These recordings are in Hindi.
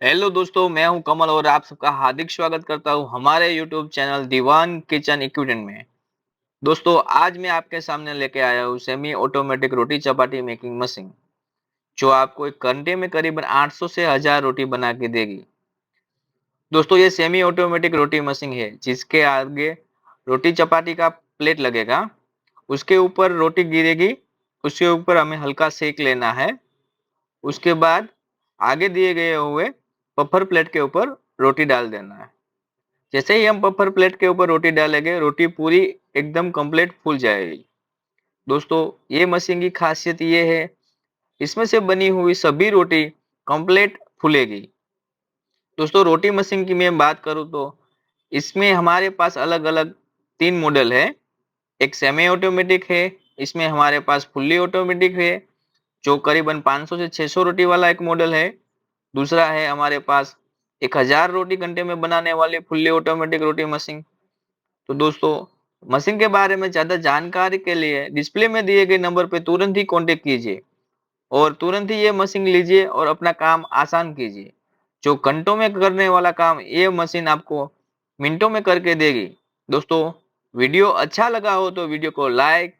हेलो दोस्तों, मैं हूं कमल और आप सबका हार्दिक स्वागत करता हूं हमारे यूट्यूब चैनल दीवान किचन इक्विपमेंट में। दोस्तों, आज मैं आपके सामने लेके आया हूं सेमी ऑटोमेटिक रोटी चपाती मेकिंग मशीन, जो आपको एक घंटे में करीबन 800 से 1000 रोटी बना के देगी। दोस्तों, ये सेमी ऑटोमेटिक रोटी मशीन है जिसके आगे रोटी चपाती का प्लेट लगेगा, उसके ऊपर रोटी गिरेगी, उसके ऊपर हमें हल्का सेक लेना है। उसके बाद आगे दिए गए हुए पत्थर प्लेट के ऊपर रोटी डाल देना है। जैसे ही हम पत्थर प्लेट के ऊपर रोटी डालेंगे, रोटी पूरी एकदम कंप्लीट फूल जाएगी। दोस्तों, ये मशीन की खासियत ये है, इसमें से बनी हुई सभी रोटी कंप्लीट फूलेगी। दोस्तों, रोटी मशीन की मैं बात करूँ तो इसमें हमारे पास अलग-अलग 3 मॉडल है। एक सेमी ऑटोमेटिक है, इसमें हमारे पास फुल्ली ऑटोमेटिक है, जो करीबन 500 से 600 रोटी वाला एक मॉडल है। दूसरा है हमारे पास 1000 रोटी घंटे में बनाने वाली फुल्ली ऑटोमेटिक रोटी मशीन। तो दोस्तों, मशीन के बारे में ज़्यादा जानकारी के लिए डिस्प्ले में दिए गए नंबर पे तुरंत ही कॉन्टेक्ट कीजिए और तुरंत ही ये मशीन लीजिए और अपना काम आसान कीजिए। जो घंटों में करने वाला काम ये मशीन आपको मिनटों में करके देगी। दोस्तों, वीडियो अच्छा लगा हो तो वीडियो को लाइक,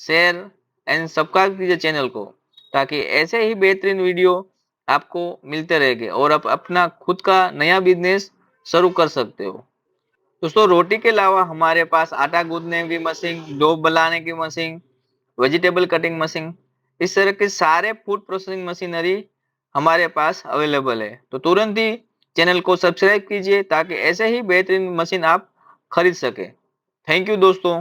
शेयर एंड सब्सक्राइब कीजिए चैनल को, ताकि ऐसे ही बेहतरीन वीडियो आपको मिलते रहेंगे और आप अपना खुद का नया बिजनेस शुरू कर सकते हो। दोस्तों, रोटी के अलावा हमारे पास आटा गूंदने की मशीन, डो बनाने की मशीन, वेजिटेबल कटिंग मशीन, इस तरह के सारे फूड प्रोसेसिंग मशीनरी हमारे पास अवेलेबल है। तो तुरंत ही चैनल को सब्सक्राइब कीजिए ताकि ऐसे ही बेहतरीन मशीन आप खरीद सके। थैंक यू दोस्तों।